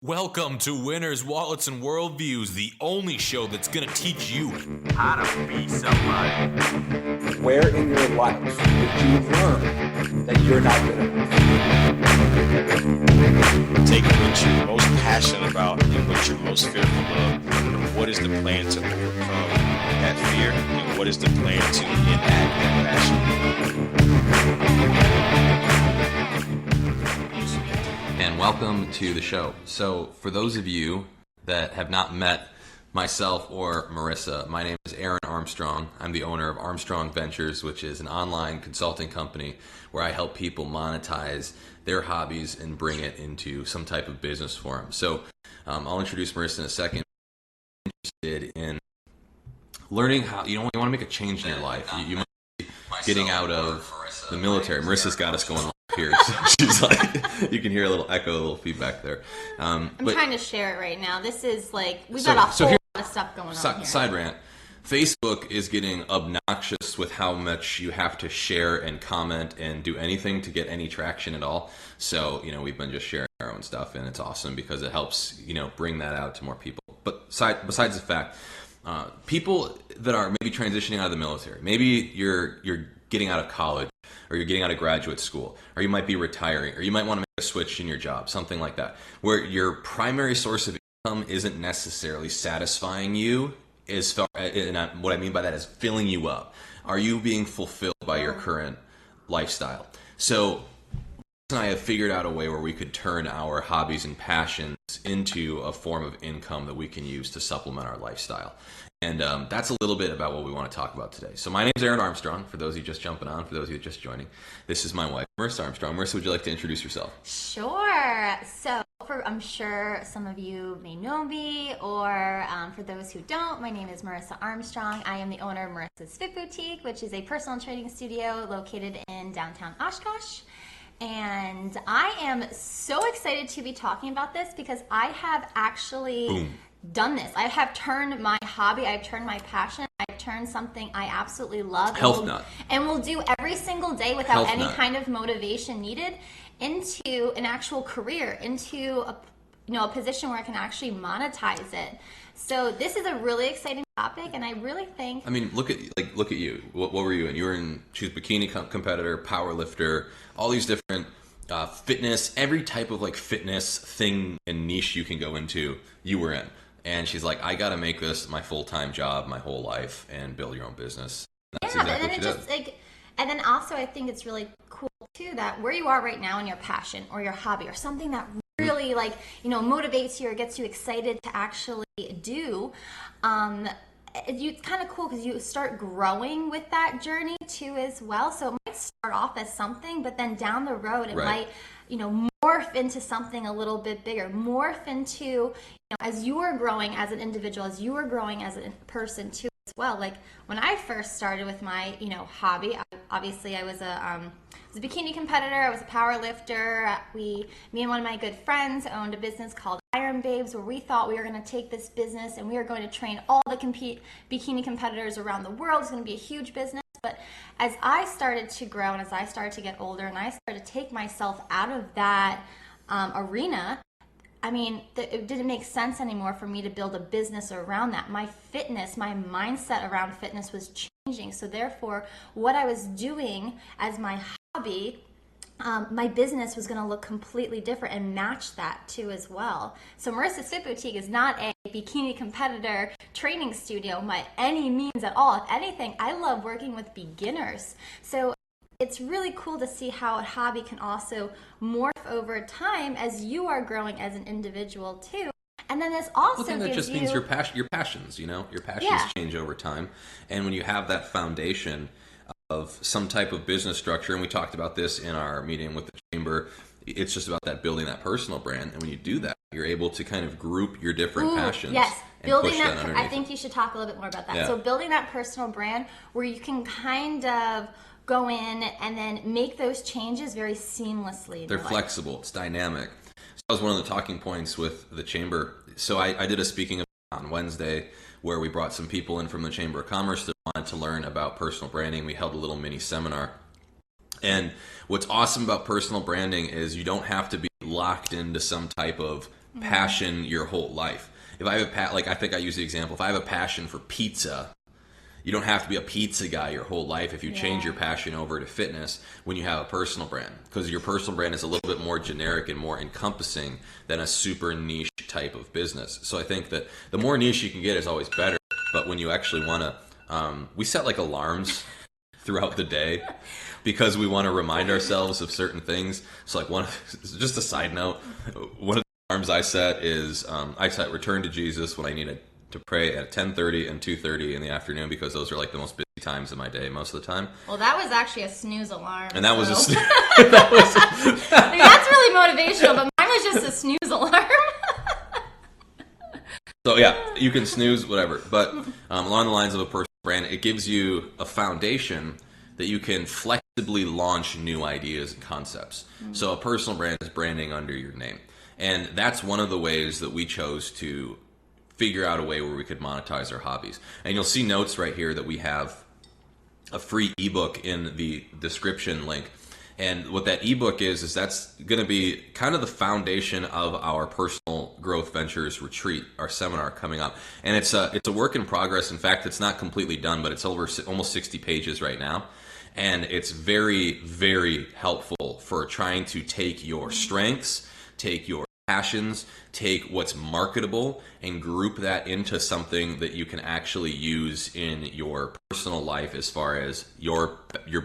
Welcome to Winners, Wallets, and Worldviews, the only show that's going to teach you how to be somebody. Where in your life did you learn that you're not good enough? Take what you're most passionate about and what you're most fearful of, and what is the plan to overcome that fear, and what is the plan to enact that passion. And welcome to the show. So for those of you that have not met myself or Marissa, my name is Aaron Armstrong. I'm the owner of Armstrong Ventures, which is an online consulting company where I help people monetize their hobbies and bring it into some type of business for them. So I'll introduce Marissa in a second. I'm interested in learning how, you want to make a change in your life. You might be getting out of the military. Marissa's got us going on here. So she's like, you can hear a little echo, a little feedback there. I'm trying to share it right now. This is like, we've got a whole lot of stuff going on here. Side rant. Facebook is getting obnoxious with how much you have to share and comment and do anything to get any traction at all. So, we've been just sharing our own stuff, and it's awesome because it helps, bring that out to more people. But besides the fact, people that are maybe transitioning out of the military, maybe you're getting out of college, or you're getting out of graduate school, or you might be retiring, or you might want to make a switch in your job, something like that, where your primary source of income isn't necessarily satisfying you. And what I mean by that is filling you up. Are you being fulfilled by your current lifestyle? So and I have figured out a way where we could turn our hobbies and passions into a form of income that we can use to supplement our lifestyle. And that's a little bit about what we want to talk about today. So my name is Aaron Armstrong, for those of you just jumping on, for those of you just joining. This is my wife, Marissa Armstrong. Marissa, would you like to introduce yourself? Sure. So I'm sure some of you may know me, or for those who don't, my name is Marissa Armstrong. I am the owner of Marissa's Fit Boutique, which is a personal training studio located in downtown Oshkosh. And I am so excited to be talking about this because I have actually done this. I have turned my hobby, I've turned my passion, I've turned something I absolutely love and will do every single day without any kind of motivation needed into an actual career, into a position where I can actually monetize it. So this is a really exciting topic, and I really think. I mean, look at you. What were you in? You were in. She was bikini competitor, power lifter, all these different fitness, every type of fitness thing and niche you can go into. You were in, and she's like, I got to make this my full-time job, my whole life, and build your own business. That's exactly what she does. And then also, I think it's really cool too that where you are right now in your passion or your hobby or something that really motivates you or gets you excited to actually do, it's kind of cool because you start growing with that journey too as well. So it might start off as something, but then down the road it might morph into something a little bit bigger, morph into as you are growing as an individual, as you are growing as a person too as well. Like when I first started with my hobby, I was a bikini competitor. I was a power lifter. Me and one of my good friends owned a business called Iron Babes, where we thought we were going to take this business and we were going to train all the bikini competitors around the world. It's going to be a huge business. But as I started to grow and as I started to get older and I started to take myself out of that arena, I mean, it didn't make sense anymore for me to build a business around that. My fitness, my mindset around fitness was changing. So therefore, what I was doing as my hobby, my business was going to look completely different and match that too as well. So Marissa's Fit Boutique is not a bikini competitor training studio by any means at all. If anything, I love working with beginners. So it's really cool to see how a hobby can also morph over time as you are growing as an individual too. And then this also gives that just means your passions, your passions change over time. And when you have that foundation of some type of business structure, and we talked about this in our meeting with the chamber, it's just about that building that personal brand. And when you do that, you're able to kind of group your different passions. Yes, building that underneath. I think you should talk a little bit more about that. Yeah. So building that personal brand where you can kind of go in and then make those changes very seamlessly. They're flexible. It's dynamic. So that was one of the talking points with the chamber. So I did a speaking event on Wednesday where we brought some people in from the Chamber of Commerce that wanted to learn about personal branding. We held a little mini seminar. And what's awesome about personal branding is you don't have to be locked into some type of passion your whole life. If I have like I think I use the example, if I have a passion for pizza, you don't have to be a pizza guy your whole life if you change your passion over to fitness when you have a personal brand, because your personal brand is a little bit more generic and more encompassing than a super niche type of business. So I think that the more niche you can get is always better. But when you actually want to, we set like alarms throughout the day because we want to remind ourselves of certain things. So like just a side note, one of the alarms I set is I set return to Jesus when I need to pray at 10:30 and 2:30 in the afternoon, because those are like the most busy times of my day most of the time. Well, that was actually a snooze alarm. And that was a I mean, that's really motivational, but mine was just a snooze alarm. So yeah, you can snooze, whatever. But along the lines of a personal brand, it gives you a foundation that you can flexibly launch new ideas and concepts. So a personal brand is branding under your name. And that's one of the ways that we chose to figure out a way where we could monetize our hobbies. And you'll see notes right here that we have a free ebook in the description link. And what that ebook is that's going to be kind of the foundation of our personal growth ventures retreat, our seminar coming up. And it's a work in progress. In fact, it's not completely done, but it's over almost 60 pages right now. And it's very, very helpful for trying to take your strengths, take your passions, take what's marketable, and group that into something that you can actually use in your personal life as far as your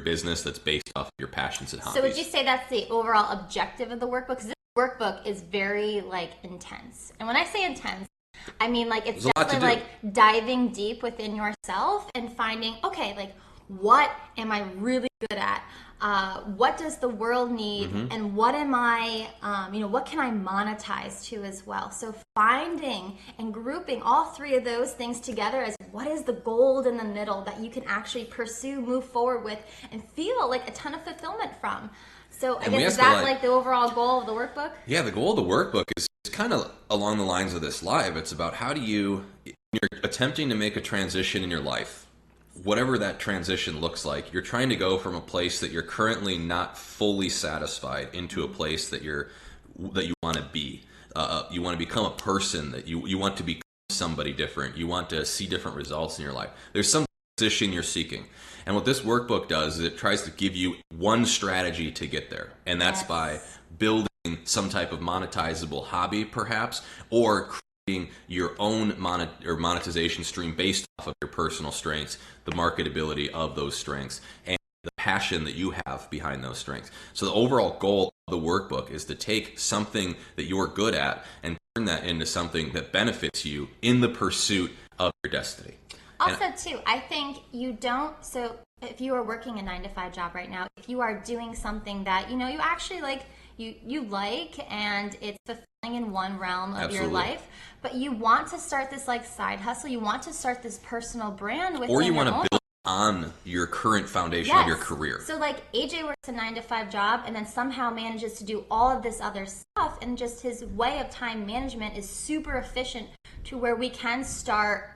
business that's based off of your passions and hobbies. So would you say that's the overall objective of the workbook? Because this workbook is very intense. And when I say intense, I mean it's definitely diving deep within yourself and finding, okay, what am I really good at? What does the world need, and what am I, what can I monetize to as well? So finding and grouping all three of those things together as what is the gold in the middle that you can actually pursue, move forward with, and feel a ton of fulfillment from. So I guess is that the overall goal of the workbook? Yeah, the goal of the workbook is kind of along the lines of this live. It's about how do you, when you're attempting to make a transition in your life, whatever that transition looks like, you're trying to go from a place that you're currently not fully satisfied into a place that you want to be. You want to become a person that you want to become somebody different. You want to see different results in your life. There's some position you're seeking. And what this workbook does is it tries to give you one strategy to get there. And that's by building some type of monetizable hobby, perhaps, or creating your own monetization stream based off of your personal strengths, the marketability of those strengths, and the passion that you have behind those strengths. So the overall goal of the workbook is to take something that you're good at and turn that into something that benefits you in the pursuit of your destiny. Also, too, I think so if you are working a 9-to-5 job right now, if you are doing something that, you actually you like, and it's fulfilling in one realm of your life, but you want to start this side hustle, you want to start this personal brand within, or you want to build on your current foundation of your career. So AJ works a 9-to-5 job and then somehow manages to do all of this other stuff, and just his way of time management is super efficient to where we can start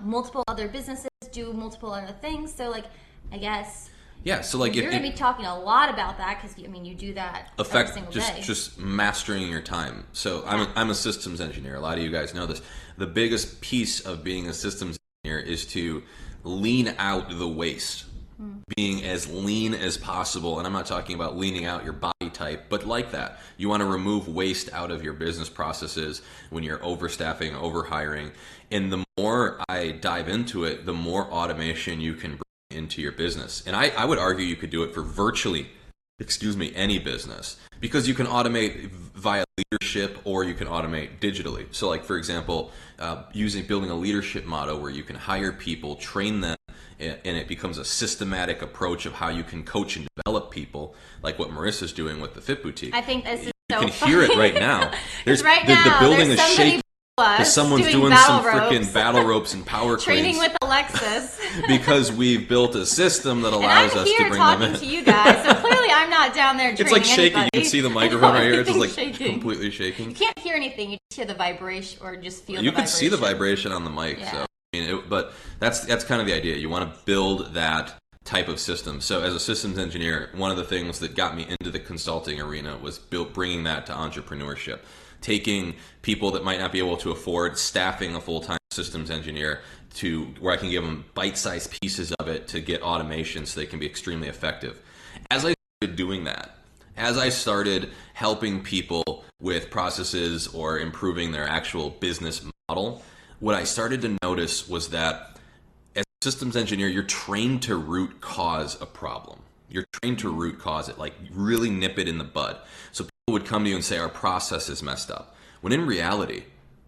multiple other businesses, do multiple other things. So I guess so you're going to be talking a lot about that, because you do that every single day. Just mastering your time. So I'm a systems engineer. A lot of you guys know this. The biggest piece of being a systems engineer is to lean out the waste, being as lean as possible. And I'm not talking about leaning out your body type, but like that. You want to remove waste out of your business processes when you're overstaffing, overhiring. And the more I dive into it, the more automation you can bring into your business. And I would argue you could do it for virtually, any business, because you can automate via leadership, or you can automate digitally. So for example, building a leadership model where you can hire people, train them, and it becomes a systematic approach of how you can coach and develop people, like what Marissa's doing with the Fit Boutique. I think this is so funny. You can hear it right now. The building is shaking. Because someone's doing some freaking battle ropes and power training cleans. with Alexis. Because we've built a system that allows us to bring them in. I'm here talking to you guys, so clearly I'm not down there training It's shaking. anybody. You can see the microphone right here. It's just completely shaking. You can't hear anything. You just hear the vibration, or just feel the vibration. You can see the vibration on the mic. Yeah. So but that's kind of the idea. You want to build that type of system. So as a systems engineer, one of the things that got me into the consulting arena was bringing that to entrepreneurship. Taking people that might not be able to afford staffing a full-time systems engineer to where I can give them bite-sized pieces of it to get automation so they can be extremely effective. As I started doing that, as I started helping people with processes or improving their actual business model, what I started to notice was that as a systems engineer, you're trained to root cause a problem. You're trained to root cause it, like really nip it in the bud. So people would come to you and say, our process is messed up. When in reality,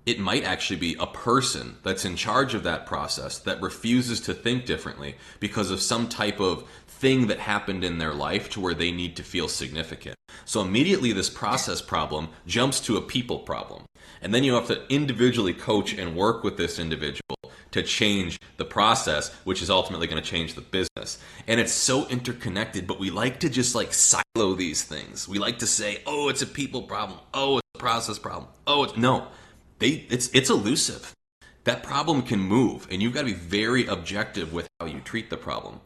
it might actually be a person that's in charge of that process that refuses to think differently because of some type of thing that happened in their life to where they need to feel significant. So immediately this process problem jumps to a people problem. And then you have to individually coach and work with this individual to change the process, which is ultimately going to change the business. And it's so interconnected, but we like to just like silo these things. We like to say, oh, it's a people problem. Oh, it's a process problem. Oh, it's elusive. That problem can move, and you've got to be very objective with how you treat the problem.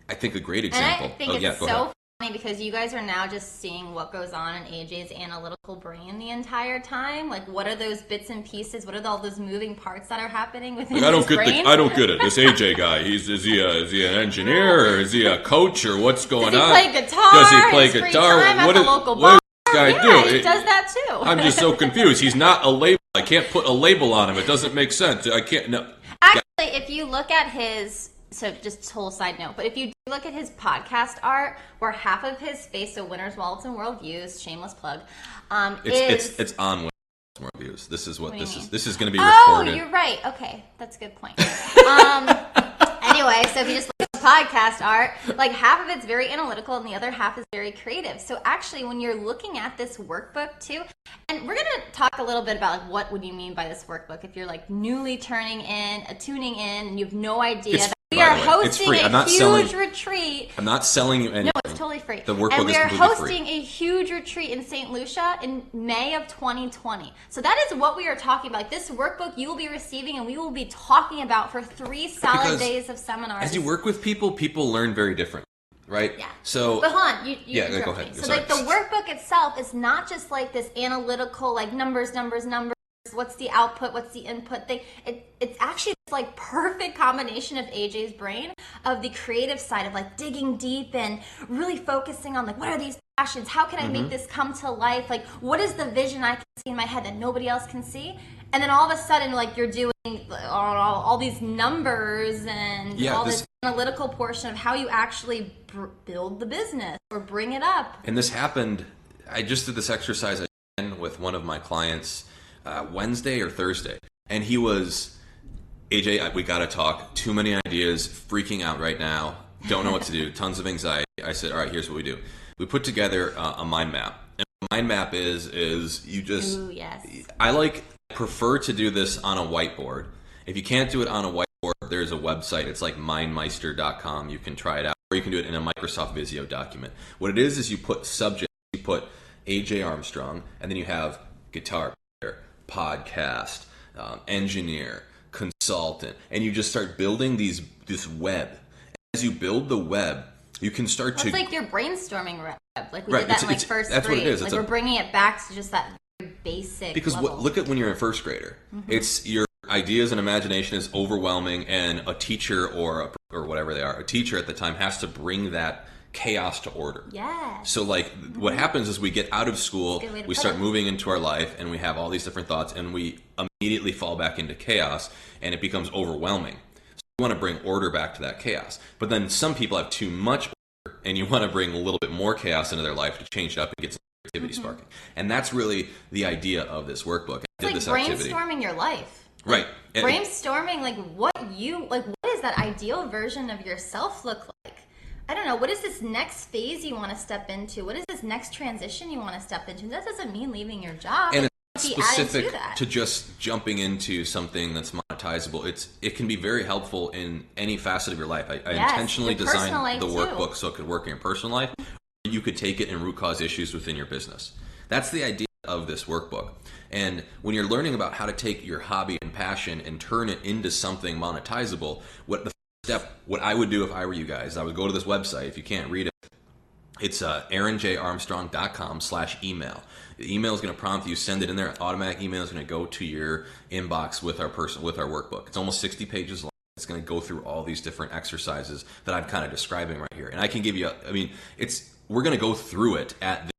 I think a great example. And I think it's so funny because you guys are now just seeing what goes on in AJ's analytical brain the entire time. Like, what are those bits and pieces? What are all those moving parts that are happening within his brain? I don't get it. This AJ guy, is he an engineer or is he a coach or what's going on? Does he play guitar? Does he play guitar? What does this guy do? He does that too. I'm just so confused. He's not a label. I can't put a label on him. It doesn't make sense. I can't. No. Actually, if you look at his, so just total side note, but if you do look at his podcast art, where half of his face, so Winners, Wallets, and Worldviews, shameless plug, it's on Winners, Worldviews. This is what this is. This is going to be recorded. recorded. Oh, you're right. Okay, that's a good point. Anyway, so if you just look at the podcast art, like half of it's very analytical and the other half is very creative. So actually, when you're looking at this workbook too, and we're going to talk a little bit about like what would you mean by this workbook if you're like newly tuning in, and you have no idea that we are hosting a huge retreat. I'm not selling you anything. No, it's totally free. The workbook and we are is completely hosting free. a huge retreat in St. Lucia in May of 2020. So that is what we are talking about. Like this workbook you will be receiving and we will be talking about for 3 solid days of seminars. As you work with people learn very different. Right? Yeah. So, but hold on, you go ahead. me. So like the workbook itself is not just like this analytical, like numbers, what's the output, what's the input thing. It's actually this like perfect combination of AJ's brain, of the creative side of like digging deep and really focusing on like what are these passions, how can I make this come to life, like what is the vision I can see in my head that nobody else can see, and then all of a sudden like you're doing all these numbers and this analytical portion of how you actually build the business or bring it up. And this happened, I just did this exercise again with one of my clients Wednesday or Thursday, and he was, AJ, we got to talk, too many ideas, freaking out right now, don't know what to do, tons of anxiety. I said, all right, here's what we do. We put together a mind map. And a mind map is you just, ooh, yes. I prefer to do this on a whiteboard. If you can't do it on a whiteboard, there's a website. It's like mindmeister.com. You can try it out, or you can do it in a Microsoft Visio document. What it is you put subject, you put AJ Armstrong, and then you have guitar player, podcast, engineer, consultant, and you just start building this web. As you build the web, you can start to... It's like your brainstorming web. Like we right. did that in like first that's grade. What it is. Like we're bringing it back to just that very basic because level. Look at when you're a first grader. It's your ideas and imagination is overwhelming, and a teacher or whatever they are, a teacher at the time has to bring that chaos to order. Yes. So like what happens is we get out of school, we start moving into our life, and we have all these different thoughts, and we immediately fall back into chaos, and it becomes overwhelming. So you want to bring order back to that chaos. But then some people have too much order, and you want to bring a little bit more chaos into their life to change it up and get some creativity sparking. And that's really the idea of this workbook. It's like brainstorming your life. Right. Brainstorming like what is that ideal version of yourself look like? I don't know. What is this next phase you want to step into? What is this next transition you want to step into? That doesn't mean leaving your job. And it's specific to just jumping into something that's monetizable. It can be very helpful in any facet of your life. I intentionally designed the workbook so it could work in your personal life. Or you could take it and root cause issues within your business. That's the idea of this workbook. And when you're learning about how to take your hobby and passion and turn it into something monetizable, what the step, what I would do if I were you guys, I would go to this website. If you can't read it, it's aaronjarmstrong.com/email. The email is going to prompt you, send it in there. Automatic email is going to go to your inbox with our workbook. It's almost 60 pages long. It's going to go through all these different exercises that I'm kind of describing right here. And I can give you, we're going to go through it at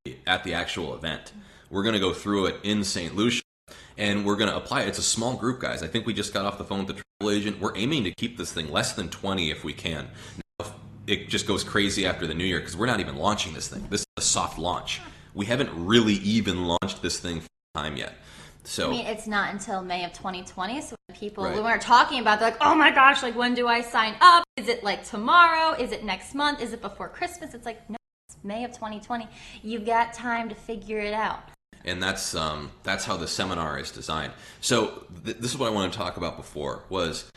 the actual event. We're going to go through it in St. Lucia, and we're going to apply it. It's a small group, guys. I think we just got off the phone with the travel agent. We're aiming to keep this thing less than 20 if we can. Now, if it just goes crazy after the new year, because we're not even launching this thing. This is a soft launch. We haven't really even launched this thing full time yet. So, it's not until May of 2020. So when people, Right. when we're talking about, they're like, oh my gosh, like when do I sign up? Is it like tomorrow? Is it next month? Is it before Christmas? It's like, no, it's May of 2020. You've got time to figure it out. And that's how the seminar is designed. So this is what I wanted to talk about before, was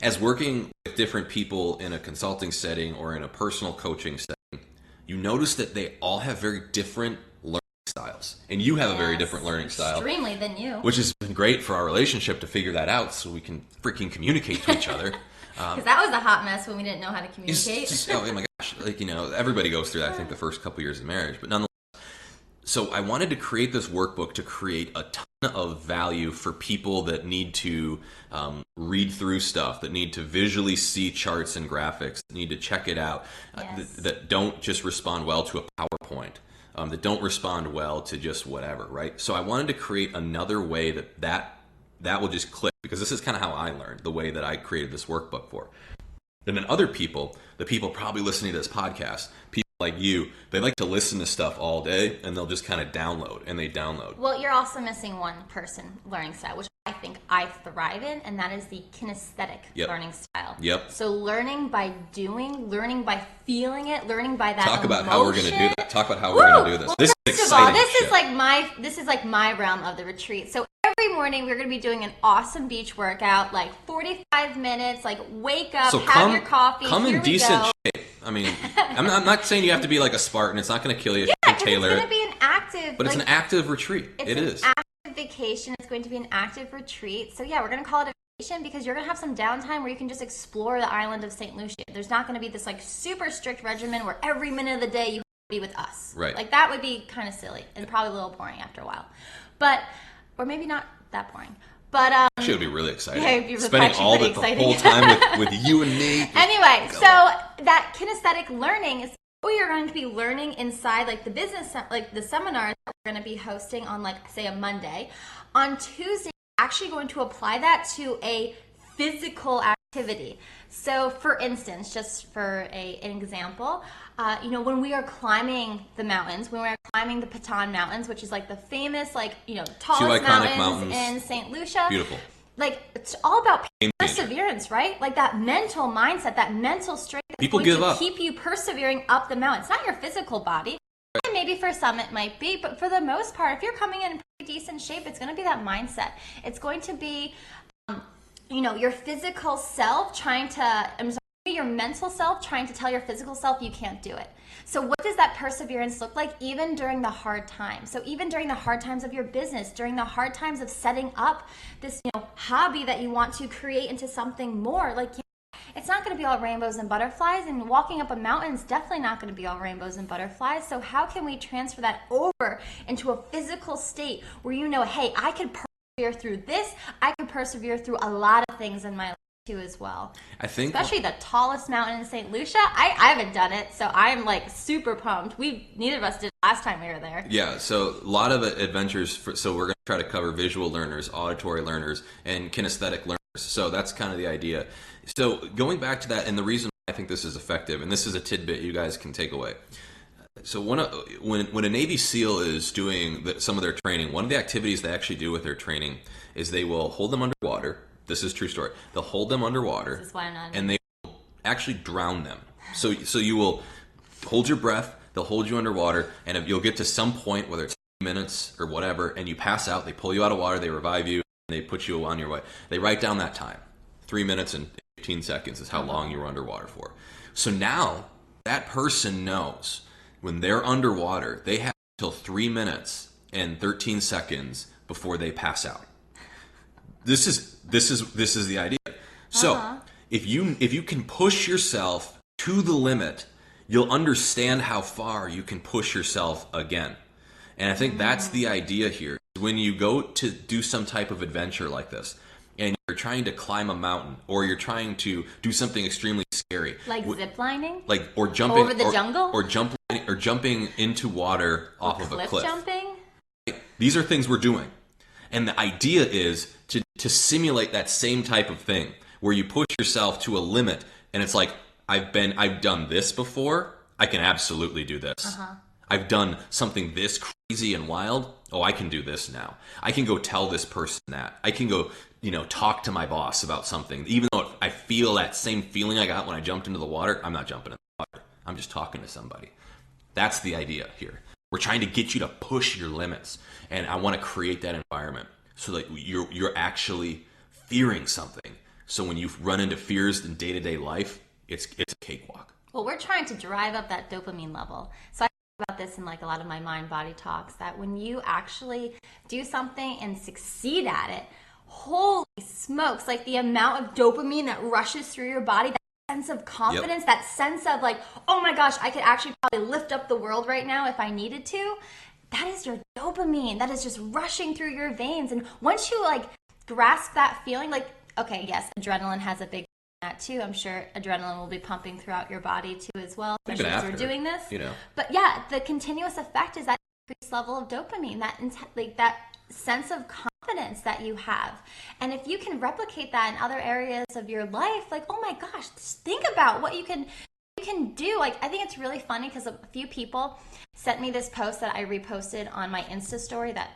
as working with different people in a consulting setting or in a personal coaching setting, you notice that they all have very different learning styles. And you have a very different learning style. Extremely than you. Which has been great for our relationship to figure that out so we can freaking communicate to each other. Because that was a hot mess when we didn't know how to communicate. Oh my gosh, everybody goes through that, I think, the first couple years of marriage. But nonetheless, so I wanted to create this workbook to create a ton of value for people that need to read through stuff, that need to visually see charts and graphics, that need to check it out, that don't just respond well to a PowerPoint, that don't respond well to just whatever, right? So I wanted to create another way that will just click, because this is kind of how I learned, the way that I created this workbook for. And then other people, the people probably listening to this podcast, people like you, they like to listen to stuff all day, and they'll just kind of download, and they download. Well, you're also missing one person learning style, which I think I thrive in, and that is the kinesthetic learning style. Yep. So learning by doing, learning by feeling it, learning by that Talk about emotion. how we're going to do that. Talk about how we're going to do this. Well, This is first of all, exciting shit. this is like my realm of the retreat. So every morning we're going to be doing an awesome beach workout, like 45 minutes, like wake up, have your coffee, Come here in we decent go. shape. I mean, I'm not saying you have to be like a Spartan. It's not going to kill you. Yeah, You can because tailor it's going it. to be an active, But it's an active retreat. It is. active vacation. It's going to be an active retreat. So yeah, we're going to call it a vacation because you're going to have some downtime where you can just explore the island of St. Lucia. There's not going to be this like super strict regimen where every minute of the day you have to be with us. Right. Like that would be kind of silly and probably a little boring after a while. But, or maybe not that boring. But Actually, it would be really exciting. Yeah, it'd be Spending actually all pretty the exciting. whole time with you and me. Anyway, so that kinesthetic learning is what you're going to be learning inside like the business, like the seminars that we're going to be hosting on like say a Monday. On Tuesday, we're actually going to apply that to a physical activity. So for instance, just for an example, when we are climbing the mountains, when we are climbing the Patan Mountains, which is like the famous, tallest mountains in St. Lucia. Beautiful. Like, it's all about perseverance, right? Like that mental mindset, that mental strength that's People going give to up. keep you persevering up the mountain. It's not your physical body. And maybe for some it might be, but for the most part, if you're coming in pretty decent shape, it's going to be that mindset. It's going to be, your physical self your mental self trying to tell your physical self you can't do it. So what does that perseverance look like even during the hard times? So even during the hard times of your business, during the hard times of setting up this, hobby that you want to create into something more, it's not going to be all rainbows and butterflies, and walking up a mountain is definitely not going to be all rainbows and butterflies. So how can we transfer that over into a physical state where hey, I could persevere through this, I could persevere through a lot of things in my life too as well. I think especially the tallest mountain in St. Lucia. I haven't done it, so I'm super pumped. Neither of us did last time we were there. Yeah, so a lot of adventures. So we're going to try to cover visual learners, auditory learners, and kinesthetic learners. So that's kind of the idea. So going back to that, and the reason I think this is effective, and this is a tidbit you guys can take away. So when a Navy SEAL is doing some of their training, one of the activities they actually do with their training is they will hold them underwater. This is a true story. They'll hold them underwater, This is why I'm not and they will actually drown them. So you will hold your breath. They'll hold you underwater, and if you'll get to some point, whether it's 2 minutes or whatever, and you pass out, they pull you out of water, they revive you, and they put you on your way. They write down that time. 3 minutes and 15 seconds is how long you were underwater for. So now that person knows when they're underwater, they have until 3 minutes and 13 seconds before they pass out. This is the idea. So if you can push yourself to the limit, you'll understand how far you can push yourself again. And I think that's the idea here. When you go to do some type of adventure like this, and you're trying to climb a mountain, or you're trying to do something extremely scary, like ziplining, or jumping over the jungle, or jumping into water off of a cliff. Jumping. These are things we're doing, and the idea is to simulate that same type of thing where you push yourself to a limit, and it's like I've done this before. I can absolutely do this. I've done something this crazy and wild. Oh, I can do this now. I can go tell this person that. I can go, talk to my boss about something. Even though I feel that same feeling I got when I jumped into the water, I'm not jumping in the water. I'm just talking to somebody. That's the idea here. We're trying to get you to push your limits. And I want to create that environment so that you're actually fearing something. So when you run into fears in day-to-day life, it's a cakewalk. Well, we're trying to drive up that dopamine level. So I talk about this in like a lot of my mind-body talks, that when you actually do something and succeed at it, holy smokes, like the amount of dopamine that rushes through your body, that sense of confidence, that sense of like, oh my gosh, I could actually probably lift up the world right now if I needed to. That is your dopamine. That is just rushing through your veins. And once you like grasp that feeling, like, okay, yes, adrenaline has a big that too. I'm sure adrenaline will be pumping throughout your body too as well, especially as we're doing this. But yeah, the continuous effect is that increased level of dopamine, that sense of confidence that you have. And if you can replicate that in other areas of your life, like, oh my gosh, just think about what you can do. Like, I think it's really funny because a few people sent me this post that I reposted on my Insta story that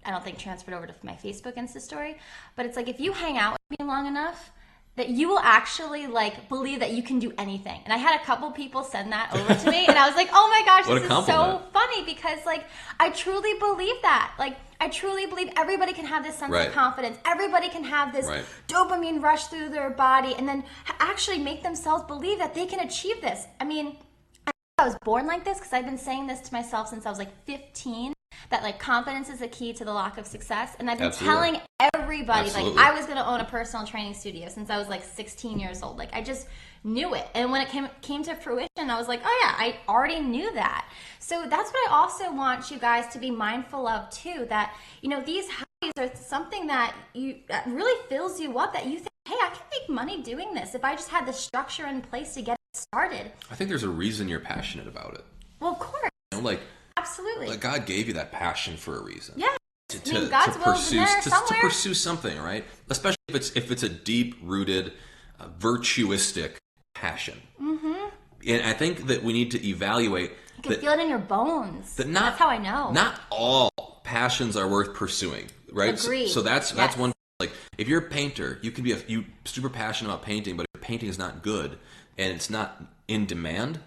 I don't think transferred over to my Facebook Insta story. But it's like, if you hang out with me long enough, that you will actually like believe that you can do anything. And I had a couple people send that over to me, and I was like, oh my gosh, this is so funny, because like I truly believe that. Like, I truly believe everybody can have this sense of confidence. Everybody can have this dopamine rush through their body, and then actually make themselves believe that they can achieve this. I mean, I was born like this because I've been saying this to myself since I was like 15. That like confidence is the key to the lock of success. And I've been telling everybody, like, I was going to own a personal training studio since I was like 16 years old. Like, I just knew it. And when it came to fruition, I was like, oh yeah, I already knew that. So that's what I also want you guys to be mindful of too, that, these hobbies are something that really fills you up, that you think, hey, I can make money doing this if I just had the structure in place to get it started. I think there's a reason you're passionate about it. Well, of course. Absolutely. Like, God gave you that passion for a reason. Yeah. God's will is in there somewhere. To pursue something, right? Especially if it's a deep-rooted, virtuistic passion. Mm-hmm. And I think that we need to evaluate. You can feel it in your bones. That's how I know. Not all passions are worth pursuing, right? Agreed. So that's one. Like, if you're a painter, you can be you super passionate about painting, but if painting is not good and it's not in demand,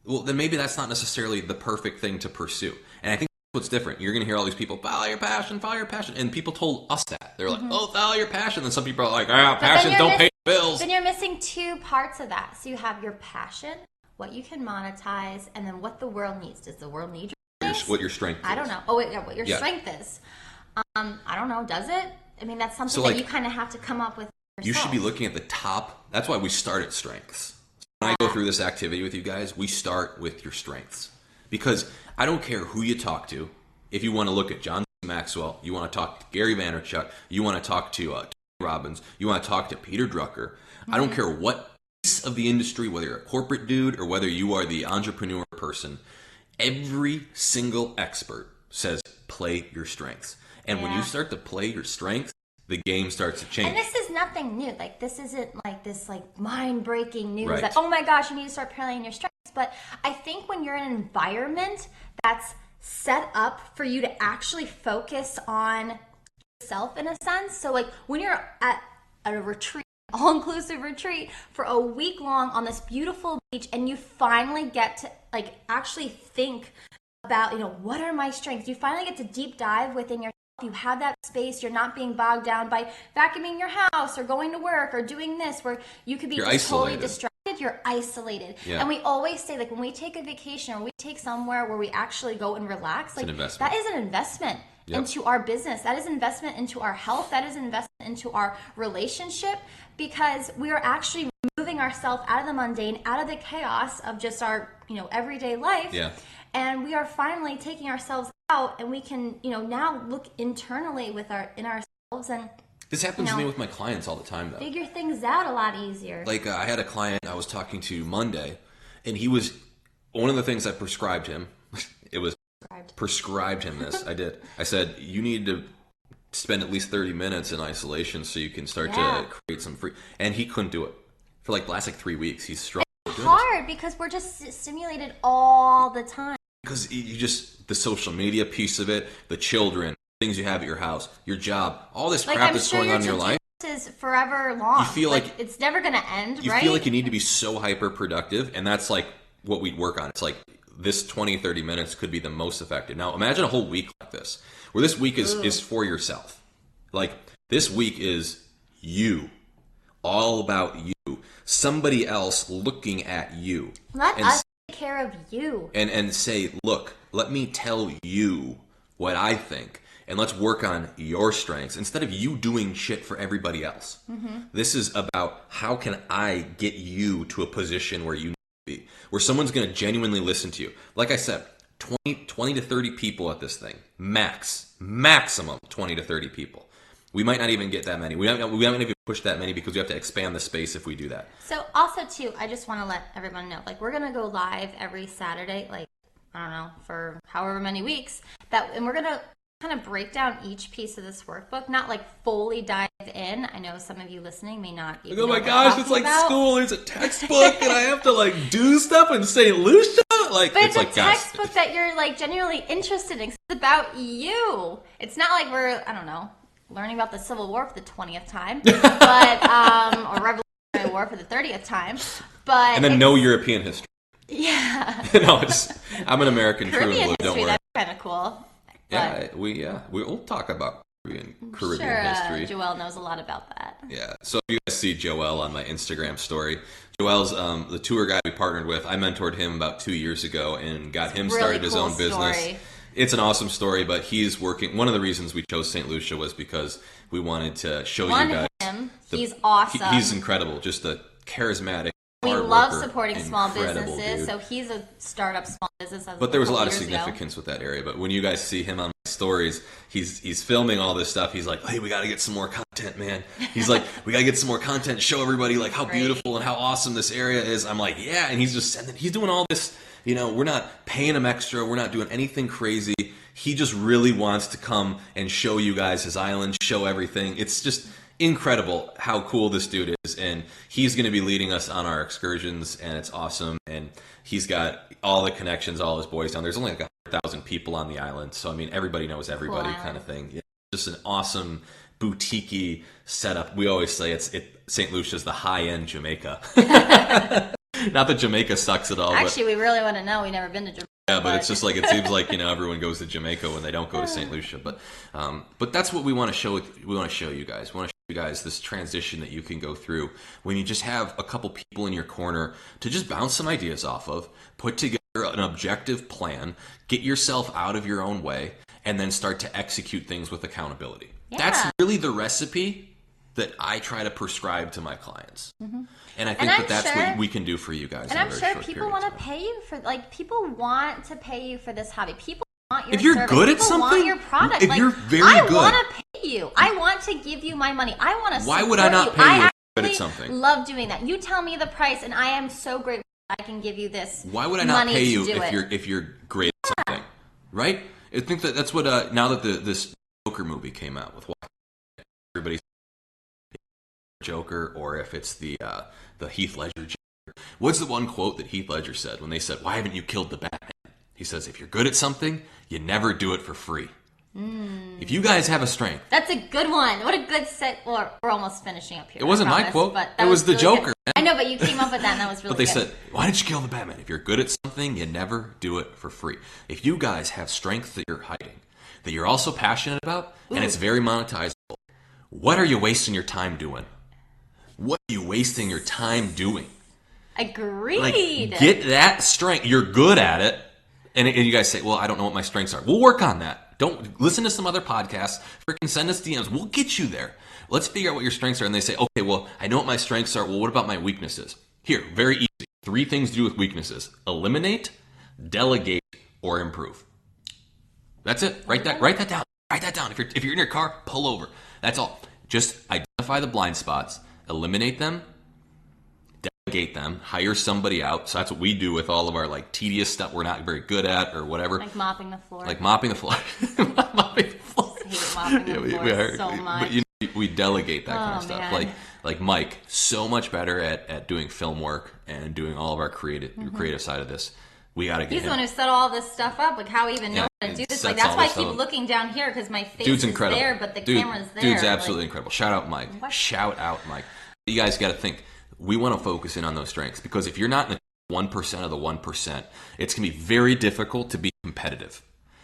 well, then maybe that's not necessarily the perfect thing to pursue. And I think what's different, you're going to hear all these people, follow your passion. And people told us that. They're like, oh, follow your passion. Then some people are like, passion don't pay bills. Then you're missing two parts of that. So you have your passion, what you can monetize, and then what the world needs. Does the world need your what your strength is? I don't know. Oh, wait, what your strength is. I don't know. Does it? I mean, that's something that you kind of have to come up with yourself. You should be looking at the top. That's why we start at strengths. When I go through this activity with you guys, we start with your strengths. Because I don't care who you talk to. If you want to look at John Maxwell, you want to talk to Gary Vaynerchuk, you want to talk to Tony Robbins, you want to talk to Peter Drucker. I don't care what piece of the industry, whether you're a corporate dude or whether you are the entrepreneur person, every single expert says play your strengths. And when you start to play your strengths, the game starts to change. And this is nothing new. Like, this isn't like this like mind-breaking news that, oh my gosh, you need to start playing your strengths. But I think when you're in an environment that's set up for you to actually focus on yourself in a sense. So like when you're at a retreat, all-inclusive retreat for a week long on this beautiful beach, and you finally get to like actually think about, what are my strengths? You finally get to deep dive within yourself. You have that space. You're not being bogged down by vacuuming your house or going to work or doing this, where you could be just totally distracted. You're isolated. Yeah. And we always say, like, when we take a vacation or we take somewhere where we actually go and relax, like, that is an investment. into our business. That is investment into our health. That is investment into our relationship, because we are actually removing ourselves out of the mundane, out of the chaos of just our, everyday life. Yeah. And we are finally taking ourselves out, and we can, now look internally in ourselves and This happens to me with my clients all the time, though. figure things out a lot easier. Like, I had a client I was talking to Monday, and he was, one of the things I prescribed him, it was prescribed him this. I did. I said, you need to spend at least 30 minutes in isolation so you can start to create some free, and he couldn't do it. For like the last 3 weeks, he's struggling. It's hard because we're just stimulated all the time. Because you just, the social media piece of it, the children, things you have at your house, your job, all this crap that's going on in your life. Is forever long. You feel like it's never going to end, you right? feel like you need to be so hyper productive, and that's like what we work on. It's like this 20-30 minutes could be the most effective. Now imagine a whole week like this, where this week is for yourself. Like, this week is you, all about you, somebody else looking at you. Let us take care of you. And say, look, let me tell you what I think. And let's work on your strengths instead of you doing shit for everybody else. Mm-hmm. This is about, how can I get you to a position where you need to be, where someone's going to genuinely listen to you. Like I said, 20 to 30 people at this thing. Maximum 20 to 30 people. We might not even get that many. We haven't even pushed that many because we have to expand the space if we do that. So also, too, I just want to let everyone know, like, we're going to go live every Saturday, like, I don't know, for however many weeks. And we're going to kind of break down each piece of this workbook, not like fully dive in. I know some of you listening may not even know oh my what gosh, we're it's like about. school. There's a textbook, and I have to like do stuff in St. Lucia. Like, But it's like, a textbook that you're like genuinely interested in. It's about you. It's not like we're, I don't know, learning about the Civil War for the 20th time, but or Revolutionary War for the 30th time. But and then no European history. Yeah. No, I'm an American Caribbean true blue. Don't history, worry. that's kind of cool. Yeah, we'll talk about Caribbean history. Joelle knows a lot about that. Yeah, so if you guys see Joelle on my Instagram story, Joelle's the tour guy we partnered with. I mentored him about 2 years ago and got him started his own business. Story. It's an awesome story, but he's working. One of the reasons we chose St. Lucia was because we wanted to show you guys. He's awesome. He's incredible. Just a charismatic. We hard love worker, supporting small businesses, dude. so he's a startup small business. But there was a lot of significance with that area. But when you guys see him on my stories, he's filming all this stuff. He's like, hey, we got to get some more content, man. He's like, we got to get some more content, show everybody like how beautiful and how awesome this area is. I'm like, yeah. And he's just sending, he's doing all this, we're not paying him extra. We're not doing anything crazy. He just really wants to come and show you guys his island, show everything. It's just incredible how cool this dude is, and he's going to be leading us on our excursions, and it's awesome. And he's got all the connections, all his boys down. There's only like 100,000 people on the island, so I mean everybody knows everybody, kind of thing. It's just an awesome boutique-y setup. We always say St. Lucia's the high-end Jamaica. Not that Jamaica sucks at all. Actually, we really want to know. We've never been to Jamaica. Yeah, but it's just like, it seems like, everyone goes to Jamaica when they don't go to St. Lucia. But that's what we want to show. We want to show you guys. We want to show you guys this transition that you can go through when you just have a couple people in your corner to just bounce some ideas off of, put together an objective plan, get yourself out of your own way, and then start to execute things with accountability. Yeah. That's really the recipe that I try to prescribe to my clients. Mm-hmm. And I think that's what we can do for you guys. And I'm sure people want to pay you for, people want to pay you for this hobby. People want your service. If you're good at people something, want your product. If you're very good. I want to pay you. I want to give you my money. I want to support you. Why would I not pay you if you're good at something? I love doing that. You tell me the price, and I am so grateful I can give you this. Why would I not pay you if you're great at something? Right? I think that's what, now that this Joker movie came out with everybody's Joker, or if it's the Heath Ledger Joker. What's the one quote that Heath Ledger said when they said, why haven't you killed the Batman? He says, if you're good at something, you never do it for free. If you guys have a strength. That's a good one. What a good set. Well, we're almost finishing up here. It wasn't my quote. It was the really Joker. I know, but you came up with that, and that was really good. But they said, why did you kill the Batman? If you're good at something, you never do it for free. If you guys have strength that you're hiding, that you're also passionate about, and it's very monetizable, what are you wasting your time doing? What are you wasting your time doing? Agreed. Like, get that strength. You're good at it. And you guys say, well, I don't know what my strengths are. We'll work on that. Don't listen to some other podcasts. Freaking send us DMs. We'll get you there. Let's figure out what your strengths are. And they say, okay, well, I know what my strengths are. Well, what about my weaknesses? Here, very easy. 3 things to do with weaknesses: eliminate, delegate, or improve. That's it. Write that down. Write that down. If you're in your car, pull over. That's all. Just identify the blind spots, eliminate them, delegate them, hire somebody out. So that's what we do with all of our like tedious stuff we're not very good at or whatever. Like mopping the floor. Mopping the floor. I hate mopping the floor so much. But we delegate that kind of stuff. Man. Like Mike, so much better at doing film work and doing all of our creative side of this. We got to get He's him. the one who set all this stuff up. Like, how he even know how to do this? Like, that's why I keep looking down here, because my face is there, but the camera's there. Dude's absolutely incredible. Shout out Mike. What? Shout out Mike. You guys got to think. We want to focus in on those strengths, because if you're not in the 1% of the 1%, it's going to be very difficult to be competitive.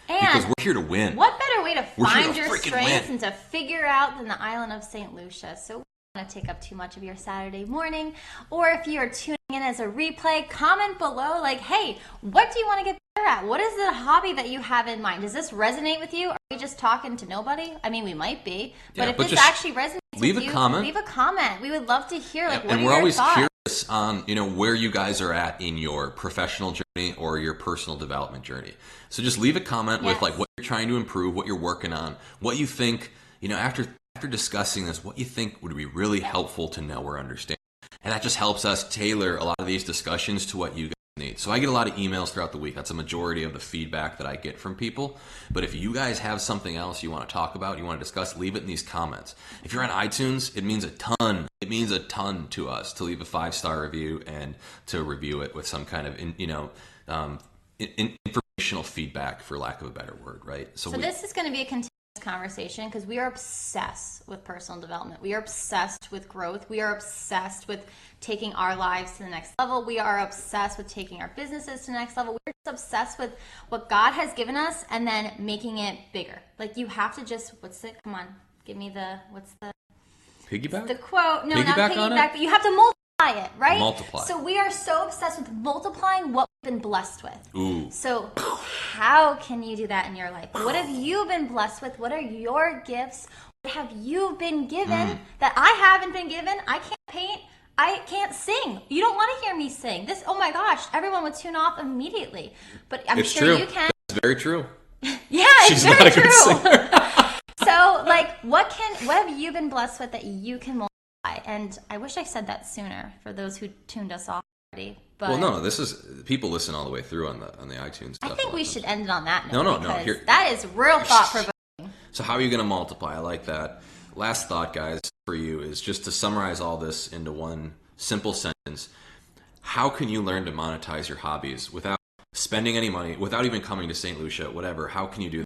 And because we're here to win. What better way to find your freaking strengths win. and to figure out than the island of St. Lucia? So we don't want to take up too much of your Saturday morning. Or if you are tuning in as a replay, comment below like, hey, what do you want to get better at? What is the hobby that you have in mind? Does this resonate with you? Are we just talking to nobody? I mean, we might be. But if this actually resonates with you, leave a comment. We would love to hear, like, what are your thoughts? And we're always curious on, where you guys are at in your professional journey or your personal development journey. So just leave a comment with like what you're trying to improve, what you're working on, what you think, after discussing this, what you think would be really helpful to know or understand. And that just helps us tailor a lot of these discussions to what you guys need. So I get a lot of emails throughout the week. That's a majority of the feedback that I get from people. But if you guys have something else you want to talk about, you want to discuss, leave it in these comments. If you're on iTunes, it means a ton. It means a ton to us to leave a 5-star review and to review it with some kind of, informational feedback, for lack of a better word, right? So this is going to be a continuous conversation, because we are obsessed with personal development. We are obsessed with growth. We are obsessed with taking our lives to the next level. We are obsessed with taking our businesses to the next level. We're just obsessed with what God has given us and then making it bigger. Like, you have to just, come on, give me what's the piggyback? The quote. No, piggyback not piggyback, but you have to multiply it, right? Multiply. So we are so obsessed with multiplying what we've been blessed with. Ooh. So how can you do that in your life? What have you been blessed with? What are your gifts? What have you been given that I haven't been given? I can't paint. I can't sing. You don't want to hear me sing. This, oh my gosh, everyone would tune off immediately. But I'm sure you can. It's very true. Yeah, it's very true. So, like, what have you been blessed with that you can multiply? And I wish I said that sooner for those who tuned us off already. But well, no, this is, people listen all the way through on the iTunes stuff. I think we should end it on that note. No. Here, that is real thought-provoking. So how are you going to multiply? I like that. Last thought, guys, for you is just to summarize all this into one simple sentence. How can you learn to monetize your hobbies without spending any money, without even coming to St. Lucia, whatever? How can you do that?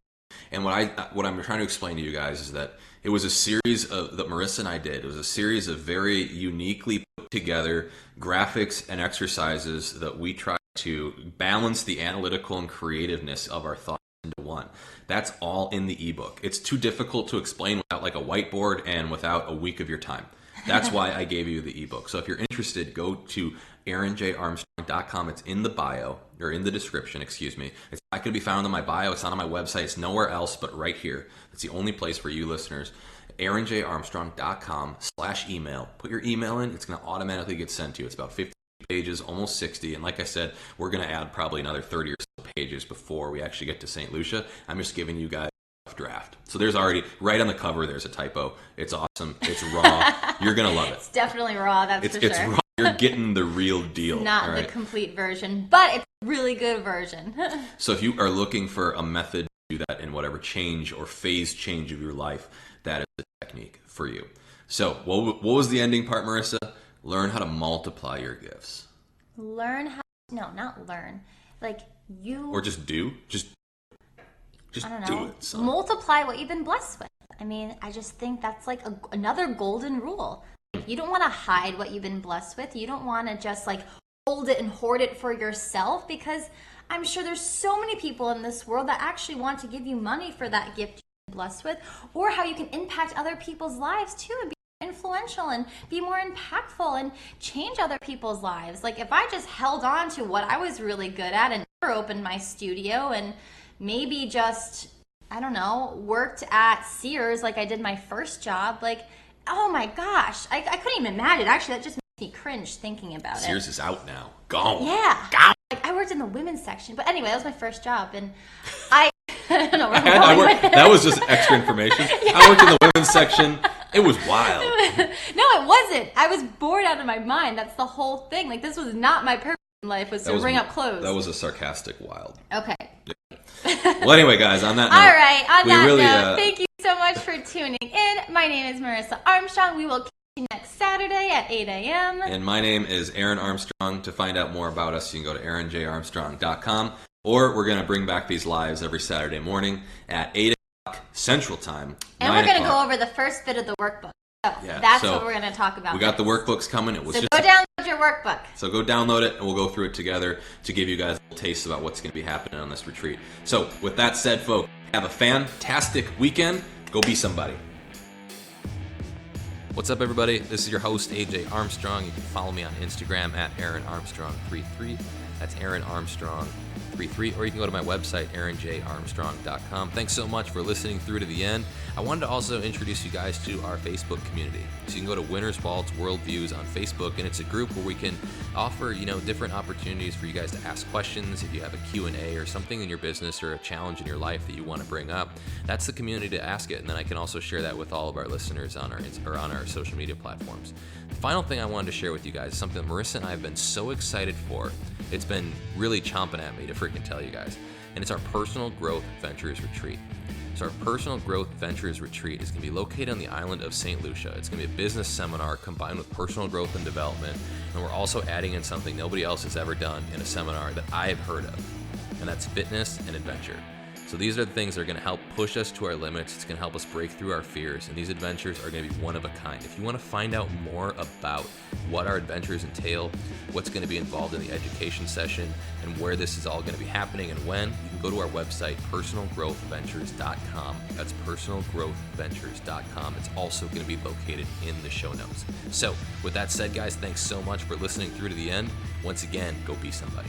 And what I'm trying to explain to you guys is that it was a series that Marissa and I did. It was a series of very uniquely put together graphics and exercises that we tried to balance the analytical and creativeness of our thoughts into one. That's all in the ebook. It's too difficult to explain without like a whiteboard and without a week of your time. That's why I gave you the ebook. So if you're interested, go to aaronjarmstrong.com. It's in the bio, or in the description, excuse me. It's not going to be found on my bio. It's not on my website. It's nowhere else but right here. It's the only place for you listeners. aaronjarmstrong.com/email. Put your email in. It's going to automatically get sent to you. It's about 50 pages, almost 60. And like I said, we're going to add probably another 30 or so pages before we actually get to St. Lucia. I'm just giving you guys draft. So there's already, right on the cover, there's a typo. It's awesome. It's raw. You're going to love it. It's definitely raw, that's for sure. It's raw. You're getting the real deal. Not the complete version, but it's a really good version. So if you are looking for a method to do that in whatever change or phase change of your life, that is the technique for you. So what was the ending part, Marissa? Learn how to multiply your gifts. Not learn. Like you... Or just do. Just I don't do know. it. Son. Multiply what you've been blessed with. I mean, I just think that's like another golden rule. You don't want to hide what you've been blessed with. You don't want to just like hold it and hoard it for yourself, because I'm sure there's so many people in this world that actually want to give you money for that gift you've been blessed with, or how you can impact other people's lives too and be influential and be more impactful and change other people's lives. Like if I just held on to what I was really good at and never opened my studio and maybe just I don't know, worked at Sears like I did my first job, like, oh my gosh, I couldn't even imagine. Actually, that just makes me cringe thinking about it. Sears is out now. Gone. Yeah. Gone. Like, I worked in the women's section. But anyway, that was my first job. And I don't know where I'm going with That was just extra information. Yeah. I worked in the women's section. It was wild. No, it wasn't. I was bored out of my mind. That's the whole thing. Like, this was not my purpose in life, was to ring up clothes. That was a sarcastic wild. Okay. Well, anyway, guys, on that note. All right, on that really, note, thank you so much for tuning in. My name is Marissa Armstrong. We will catch you next Saturday at 8 a.m. And my name is Aaron Armstrong. To find out more about us, you can go to aaronjarmstrong.com. Or we're going to bring back these lives every Saturday morning at 8 o'clock Central Time. And we're going to go over the first bit of the workbook. So that's what we're going to talk about. We got the workbooks coming. So go download your workbook. So go download it, and we'll go through it together to give you guys a little taste about what's going to be happening on this retreat. So with that said, folks, have a fantastic weekend. Go be somebody. What's up, everybody? This is your host, AJ Armstrong. You can follow me on Instagram at AaronArmstrong33. That's Aaron Armstrong 33, or you can go to my website, aaronjarmstrong.com. Thanks so much for listening through to the end. I wanted to also introduce you guys to our Facebook community. So you can go to Winners Vaults Worldviews on Facebook, and it's a group where we can offer, different opportunities for you guys to ask questions. If you have a Q&A or something in your business or a challenge in your life that you want to bring up, that's the community to ask it. And then I can also share that with all of our listeners on our social media platforms. The final thing I wanted to share with you guys is something Marissa and I have been so excited for. It's been really chomping at me to freaking tell you guys. And it's our Personal Growth Ventures Retreat. So our Personal Growth Ventures Retreat is going to be located on the island of St. Lucia. It's going to be a business seminar combined with personal growth and development. And we're also adding in something nobody else has ever done in a seminar that I've heard of. And that's fitness and adventure. So these are the things that are going to help push us to our limits. It's going to help us break through our fears. And these adventures are going to be one of a kind. If you want to find out more about what our adventures entail, what's going to be involved in the education session, and where this is all going to be happening and when, you can go to our website, personalgrowthventures.com. That's personalgrowthventures.com. It's also going to be located in the show notes. So with that said, guys, thanks so much for listening through to the end. Once again, go be somebody.